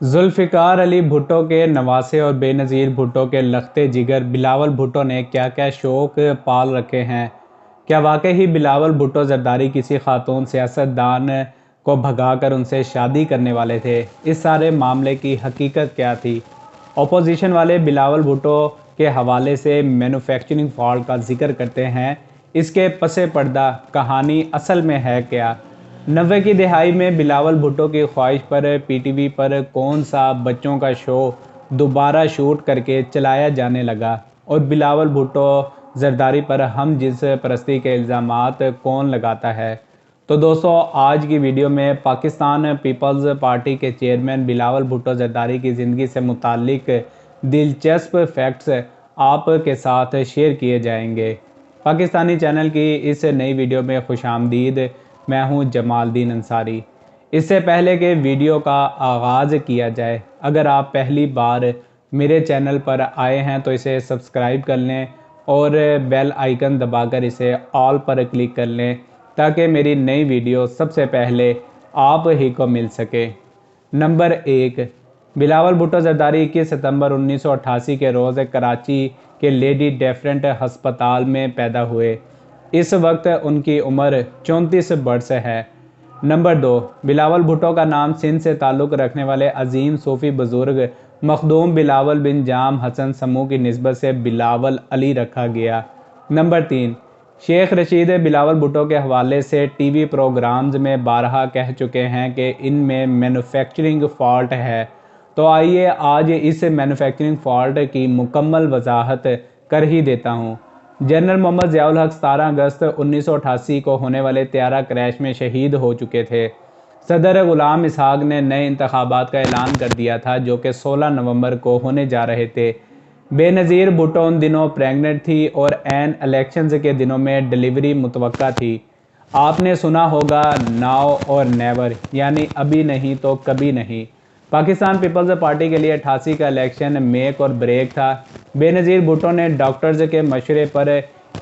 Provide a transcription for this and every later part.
जुल्फ़िकार अली भुट्टो के नवासे और बेनज़ीर भुट्टो के लख्ते जिगर बिलावल भुट्टो ने क्या क्या शौक़ पाल रखे हैं। क्या वाकई ही बिलावल भुट्टो ज़रदारी किसी खातून सियासतदान को भगाकर उनसे शादी करने वाले थे? इस सारे मामले की हकीकत क्या थी? अपोजिशन वाले बिलावल भुट्टो के हवाले से मैन्युफैक्चरिंग फॉल्ट का जिक्र करते हैं। इसके पसे पर्दा कहानी असल में है क्या? 90 की दिहाई में बिलावल भुट्टो की ख्वाहिश पर पीटीवी पर कौन सा बच्चों का शो दोबारा शूट करके चलाया जाने लगा और बिलावल भुट्टो जरदारी पर हम जिस परस्ती के इल्ज़ामात कौन लगाता है? तो दोस्तों, आज की वीडियो में पाकिस्तान पीपल्स पार्टी के चेयरमैन बिलावल भुट्टो जरदारी की ज़िंदगी से मुतालिक दिलचस्प फैक्ट्स आपके साथ शेयर किए जाएंगे। पाकिस्तानी चैनल की इस नई वीडियो में खुशामदीद। मैं हूं जमालदीन अंसारी। इससे पहले कि वीडियो का आगाज़ किया जाए, अगर आप पहली बार मेरे चैनल पर आए हैं तो इसे सब्सक्राइब कर लें और बेल आइकन दबाकर इसे ऑल पर क्लिक कर लें ताकि मेरी नई वीडियो सबसे पहले आप ही को मिल सके। नंबर 1, बिलावल भुट्टो जरदारी 21 सितंबर 1988 के रोज़ कराची के लेडी डेफरेंट हस्पताल में पैदा हुए। इस वक्त उनकी उम्र 34 बरस है। नंबर 2, बिलावल भुट्टो का नाम सिंध से ताल्लुक़ रखने वाले अजीम सूफ़ी बुज़ुर्ग मखदूम बिलावल बिन जाम हसन समूह की निस्बत से बिलावल अली रखा गया। नंबर 3, शेख रशीद बिलावल भुट्टो के हवाले से टीवी प्रोग्राम्स में बारहा कह चुके हैं कि इनमें मैन्युफैक्चरिंग फ़ॉल्ट है। तो आइए आज इस मैन्युफैक्चरिंग फ़ॉल्ट की मुकम्मल वजाहत कर ही देता हूँ। जनरल मोहम्मद ज़ियाउल हक 17 अगस्त 1988 को होने वाले त्यारा क्रैश में शहीद हो चुके थे। सदर गुलाम इसहाक ने नए इंतखाबात का ऐलान कर दिया था जो कि 16 नवंबर को होने जा रहे थे। बेनज़ीर भुट्टो उन दिनों प्रेग्नेंट थी और एन इलेक्शंस के दिनों में डिलीवरी मुतवक्का थी। आपने सुना होगा नाउ और नेवर, यानी अभी नहीं तो कभी नहीं। पाकिस्तान पीपल्स पार्टी के लिए 88 का इलेक्शन मेक और ब्रेक था। बेनज़ीर भुट्टो ने डॉक्टर्स के मशवरे पर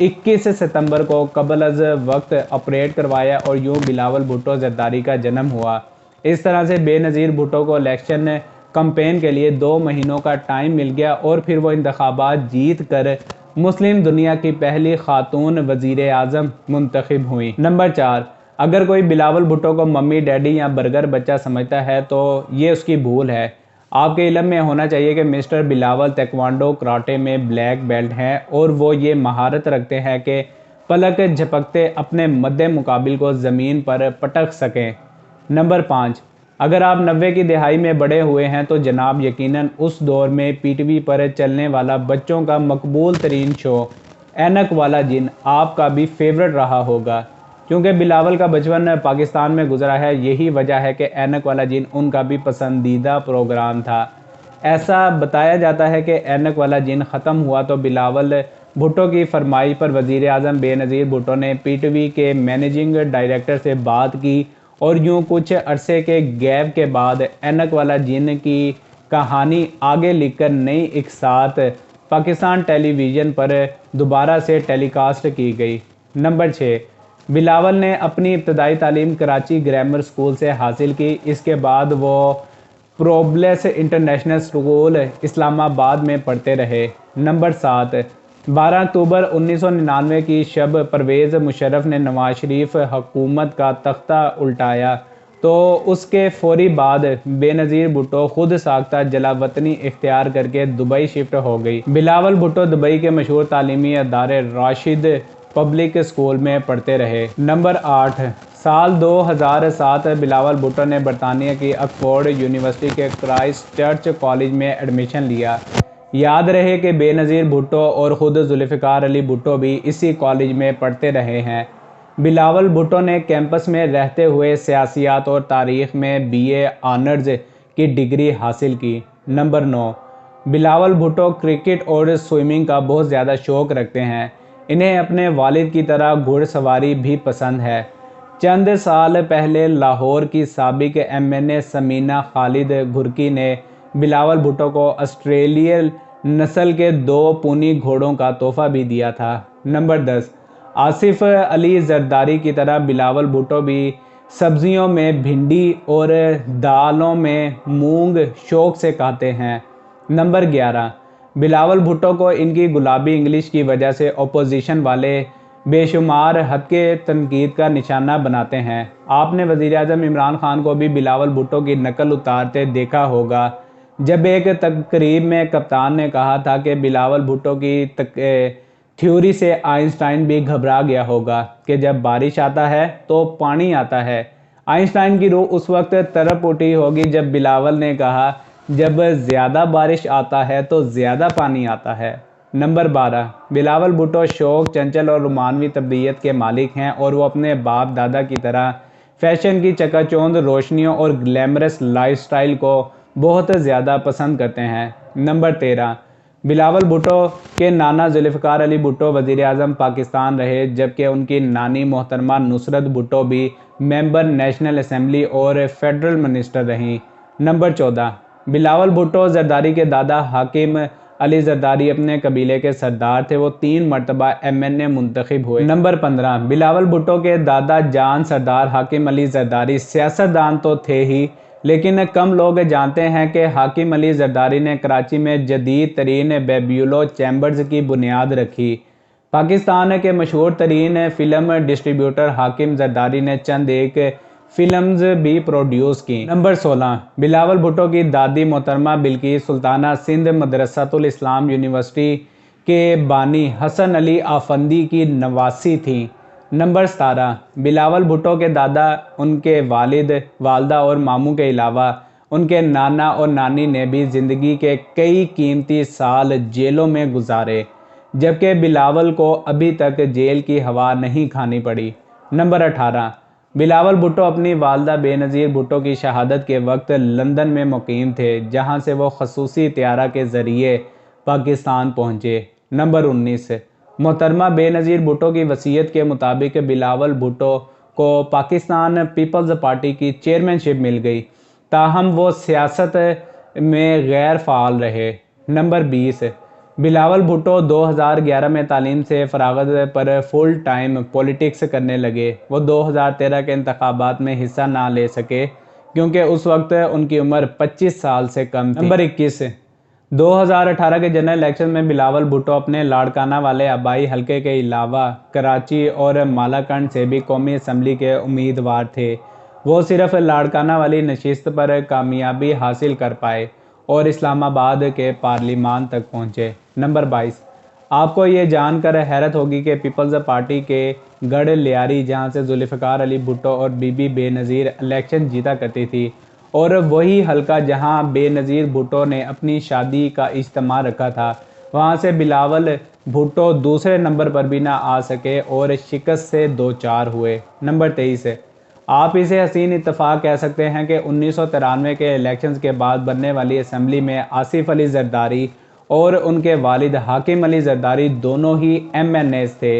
21 सितंबर को कबल अज़ वक्त ऑपरेट करवाया और यूं बिलावल भुट्टो जरदारी का जन्म हुआ। इस तरह से बेनज़ीर भुट्टो को इलेक्शन कैंपेन के लिए 2 महीनों का टाइम मिल गया और फिर वो इंतखाबात जीत कर मुस्लिम दुनिया की पहली खातून वज़ीर आज़म मुंतखब हुई। नंबर 4, अगर कोई बिलावल भुट्टो को मम्मी डैडी या बर्गर बच्चा समझता है तो ये उसकी भूल है। आपके इल्म में होना चाहिए कि मिस्टर बिलावल ताइक्वांडो कराटे में ब्लैक बेल्ट हैं और वो ये महारत रखते हैं कि पलक झपकते अपने मद्दे मुकाबिल को ज़मीन पर पटक सकें। नंबर 5, अगर आप 90 की दिहाई में बड़े हुए हैं तो जनाब यकीनन उस दौर में पीटीवी पर चलने वाला बच्चों का मकबूल तरीन शो ऐनक वाला जिन आपका भी फेवरेट रहा होगा। क्योंकि बिलावल का बचपन पाकिस्तान में गुजरा है, यही वजह है कि ऐनक वाला जिन उनका भी पसंदीदा प्रोग्राम था। ऐसा बताया जाता है कि ऐनक वाला जिन ख़त्म हुआ तो बिलावल भुट्टो की फरमाइश पर वज़ीर आज़म बेनज़ीर भुट्टो ने पीटीवी के मैनेजिंग डायरेक्टर से बात की और यूं कुछ अरसे के गैप के बाद ऐनक वाला जिन की कहानी आगे लिखकर नई इकसात पाकिस्तान टेलीविज़न पर दोबारा से टेलीकास्ट की गई। नंबर 6, बिलावल ने अपनी इब्तदाई तालीम कराची ग्रामर स्कूल से हासिल की। इसके बाद वो प्रोबलेस इंटरनेशनल स्कूल इस्लामाबाद में पढ़ते रहे। नंबर 7, 12 अक्टूबर 1999 की शब परवेज़ मुशर्रफ ने नवाज शरीफ हुकूमत का तख्ता उल्टाया तो उसके फौरी बाद बेनज़ीर भुट्टो खुद साख्ता जलावतनी इख्तियार करके दुबई शिफ्ट हो गई। बिलावल भुट्टो दुबई के मशहूर तालीमी अदारे राशिद पब्लिक स्कूल में पढ़ते रहे। नंबर 8, साल 2007 बिलावल भुट्टो ने बरतानिया की ऑक्सफोर्ड यूनिवर्सिटी के क्राइस्ट चर्च कॉलेज में एडमिशन लिया। याद रहे कि बेनज़ीर भुट्टो और ख़ुद जुल्फ़िकार अली भुट्टो भी इसी कॉलेज में पढ़ते रहे हैं। बिलावल भुट्टो ने कैंपस में रहते हुए सियासियात और तारीख़ में बीए ऑनर्स की डिग्री हासिल की। नंबर 9, बिलावल भुट्टो क्रिकेट और स्विमिंग का बहुत ज़्यादा शौक़ रखते हैं। इन्हें अपने वालिद की तरह घुड़सवारी भी पसंद है। चंद साल पहले लाहौर की साबिक एमएनए समीना खालिद घुरकी ने बिलावल भुट्टो को ऑस्ट्रेलियल नस्ल के 2 पूनी घोड़ों का तोहफा भी दिया था। नंबर 10, आसिफ अली जरदारी की तरह बिलावल भुट्टो भी सब्जियों में भिंडी और दालों में मूंग शौक से खाते हैं। नंबर 11, बिलावल भुट्टो को इनकी गुलाबी इंग्लिश की वजह से अपोजिशन वाले बेशुमार हद के तनकीद का निशाना बनाते हैं। आपने वज़ीर आज़म इमरान खान को भी बिलावल भुट्टो की नकल उतारते देखा होगा, जब एक तकरीब में कप्तान ने कहा था कि बिलावल भुट्टो की थ्योरी से आइंस्टाइन भी घबरा गया होगा कि जब बारिश आता है तो पानी आता है। आइंस्टाइन की रूह उस वक्त तड़प उठी होगी जब बिलावल ने कहा जब ज़्यादा बारिश आता है तो ज़्यादा पानी आता है। नंबर 12, बिलावल भुट्टो शौक, चंचल और रोमानवी तबदियत के मालिक हैं और वो अपने बाप दादा की तरह फैशन की चकाचौंध रोशनियों और ग्लैमरस लाइफस्टाइल को बहुत ज़्यादा पसंद करते हैं। नंबर 13, बिलावल भुट्टो के नाना जुल्फ़िकार अली भुट्टो वज़ीर आज़म पाकिस्तान रहे, जबकि उनकी नानी मोहतरमा नुसरत भुट्टो भी मेंबर नेशनल असेंबली और फेडरल मिनिस्टर रहीं। नंबर 14, बिलावल भुट्टो जरदारी के दादा हाकिम अली जरदारी अपने कबीले के सरदार थे, वो 3 मरतबा MNA मुंतखब हुए। नंबर 15, बिलावल भुट्टो के दादा जान सरदार हाकिम अली जरदारी सियासतदान तो थे ही, लेकिन कम लोग जानते हैं कि हाकिम अली जरदारी ने कराची में जदीद तरीन बेब्यूलो चैम्बर्स की बुनियाद रखी। पाकिस्तान के मशहूर तरीन फ़िल्म डिस्ट्रीब्यूटर हाकिम जरदारी ने चंद एक फिल्म्स भी प्रोड्यूस की। नंबर 16, बिलावल भुट्टो की दादी मोहतरमा बिल्किस सुल्ताना सिंध मदरसातुल इस्लाम यूनिवर्सिटी के बानी हसन अली आफंदी की नवासी थी। नंबर 17, बिलावल भुट्टो के दादा, उनके वालिद, वालदा और मामू के अलावा उनके नाना और नानी ने भी ज़िंदगी के कई कीमती साल जेलों में गुजारे, जबकि बिलावल को अभी तक जेल की हवा नहीं खानी पड़ी। नंबर 18, बिलावल भुट्टो अपनी वालदा बेनज़ीर भुट्टो की शहादत के वक्त लंदन में मुकीम थे, जहां से वो खसूसी त्यारा के ज़रिए पाकिस्तान पहुंचे। नंबर 19, मोहतरमा बेनज़ीर भुट्टो की वसीयत के मुताबिक बिलावल भुट्टो को पाकिस्तान पीपल्स पार्टी की चेयरमैनशिप मिल गई, ताहम वो सियासत में गैर फ़ाल रहे। नंबर 20, बिलावल भुट्टो 2011 में तालीम से फरागत पर फुल टाइम पॉलिटिक्स करने लगे। वो 2013 के इंतखाबात में हिस्सा ना ले सके क्योंकि उस वक्त उनकी उम्र 25 साल से कम थी। नंबर 21, 2018 के जनरल इलेक्शन में बिलावल भुट्टो अपने लाड़काना वाले आबाई हलके के अलावा कराची और मालाकंड से भी कौमी असम्बली के उम्मीदवार थे। वो सिर्फ लाड़काना वाली नशिस्त पर कामयाबी हासिल कर पाए और इस्लामाबाद के पार्लिमान तक पहुँचे। नंबर 22, आपको ये जानकर हैरत होगी कि पीपल्स पार्टी के गढ़ लियारी, जहाँ से जुल्फ़िकार अली भुट्टो और बीबी बेनज़ीर इलेक्शन जीता करती थी, और वही हलका जहां बेनज़ीर भुट्टो ने अपनी शादी का इज्तिमा रखा था, वहां से बिलावल भुट्टो दूसरे नंबर पर भी ना आ सके और शिकस्त से दो चार हुए। नंबर 23, आप इसे हसीन इत्तफाक कह सकते हैं कि 1993 के इलेक्शंस के बाद बनने वाली असम्बली में आसिफ अली जरदारी और उनके वालिद हाकिम अली जरदारी दोनों ही MNAs थे।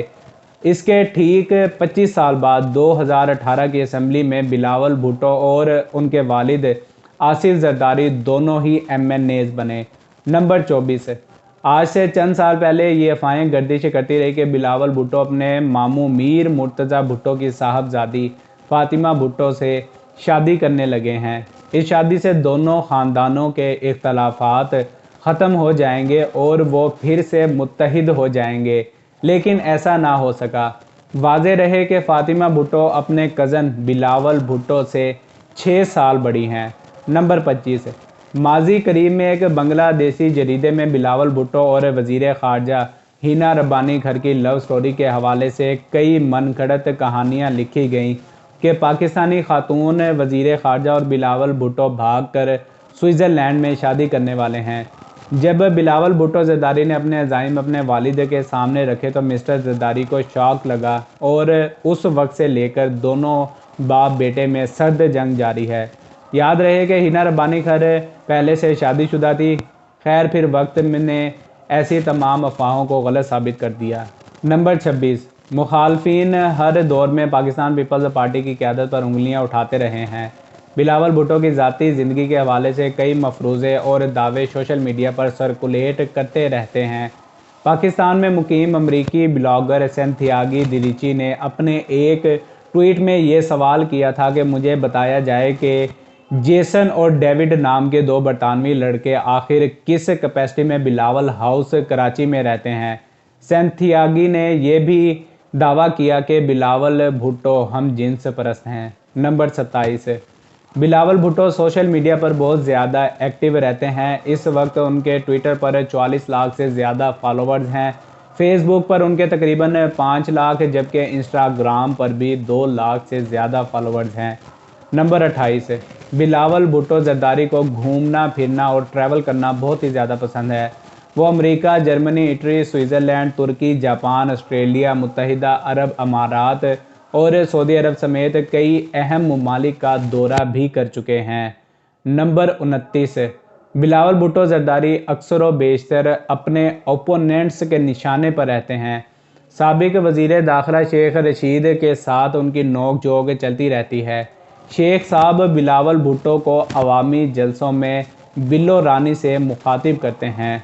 इसके ठीक 25 साल बाद 2018 की असम्बली में बिलावल भुट्टो और उनके वालिद आसिफ जरदारी दोनों ही MNAs बने। नंबर 24, आज से चंद साल पहले ये अफवाहें गर्दिश करती रही कि बिलावल भुट्टो अपने मामू मीर मुर्तज़ा भुट्टो की साहबजादी फ़ातिमा भुट्टो से शादी करने लगे हैं। इस शादी से दोनों ख़ानदानों के इख्तलाफात ख़त्म हो जाएंगे और वो फिर से मुत्तहिद हो जाएंगे, लेकिन ऐसा ना हो सका। वाज़े रहे कि फ़ातिमा भुट्टो अपने कज़न बिलावल भुट्टो से 6 साल बड़ी हैं। नंबर 25, माजी करीब में एक बांग्लादेशी जरीदे में बिलावल भुट्टो और वज़ीर ख़ारजा हिना रब्बानी घर की लव स्टोरी के हवाले से कई मनगढ़ंत कहानियाँ लिखी गईं कि पाकिस्तानी खातून वज़ीर ख़ारजा और बिलावल भुट्टो भागकर स्विट्ज़रलैंड में शादी करने वाले हैं। जब बिलावल भुट्टो जरदारी ने अपने अज़ाइम अपने वालिद के सामने रखे तो मिस्टर जरदारी को शौक लगा और उस वक्त से लेकर दोनों बाप बेटे में सर्द जंग जारी है। याद रहे कि हिना रब्बानी खर पहले से शादीशुदा थी। खैर, फिर वक्त ने ऐसी तमाम अफवाहों को गलत साबित कर दिया। नंबर 26, मुखालफिन हर दौर में पाकिस्तान पीपल्स पार्टी की क़यादत पर उंगलियां उठाते रहे हैं। बिलावल भुट्टो की ज़ाती ज़िंदगी के हवाले से कई मफरूज़े और दावे सोशल मीडिया पर सर्कुलेट करते रहते हैं। पाकिस्तान में मुकीम अमरीकी ब्लॉगर सेंथियागी दिरीची ने अपने एक ट्वीट में ये सवाल किया था कि मुझे बताया जाए कि जेसन और डेविड नाम के दो बरतानवी लड़के आखिर किस कैपेसिटी में बिलावल हाउस कराची में रहते हैं। सेंथियागी ने यह भी दावा किया कि बिलावल भुट्टो हम जिन्स परस्त हैं। Number 27, Bilawal Bhutto social media पर बहुत ज़्यादा एक्टिव रहते हैं। इस वक्त उनके ट्विटर पर 44 लाख से ज़्यादा फॉलोवर्स हैं। फेसबुक पर उनके तकरीबन 5 लाख, जबकि इंस्टाग्राम पर भी 2 लाख से ज़्यादा फॉलोवर्स हैं। नंबर 28, बिलावल भुट्टो जरदारी को घूमना फिरना और ट्रैवल करना बहुत ही ज़्यादा पसंद है। वो अमेरिका, जर्मनी, इटली, स्विट्ज़रलैंड, तुर्की, जापान, ऑस्ट्रेलिया, मुत्तहिदा अरब अमारात और सऊदी अरब समेत कई अहम ममालिक का दौरा भी कर चुके हैं। नंबर 29, बिलावल भुट्टो जरदारी अक्सर व बेशतर अपने ओपोनेंट्स के निशाने पर रहते हैं। साबिक वज़ीर दाखिला शेख रशीद के साथ उनकी नोक झोंक चलती रहती है। शेख साहब बिलावल भुट्टो को अवामी जलसों में बिल्लो रानी से मुखातिब करते हैं।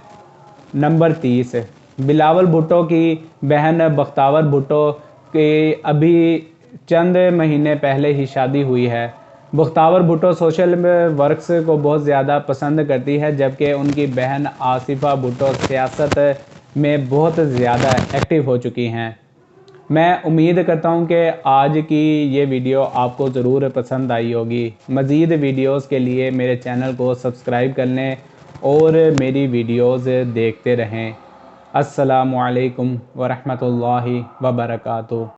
नंबर 30, बिलावल भुट्टो की बहन बख्तावर भुट्टो की अभी चंद महीने पहले ही शादी हुई है। बख्तावर भुट्टो सोशल वर्क्स को बहुत ज़्यादा पसंद करती है, जबकि उनकी बहन आसिफा भुट्टो सियासत में बहुत ज़्यादा एक्टिव हो चुकी हैं। मैं उम्मीद करता हूं कि आज की ये वीडियो आपको ज़रूर पसंद आई होगी। मज़ीद वीडियोस के लिए मेरे चैनल को सब्सक्राइब कर लें और मेरी वीडियोस देखते रहें। अस्सलामु अलैकुम वरहमतुल्लाहि वबरकातुहू।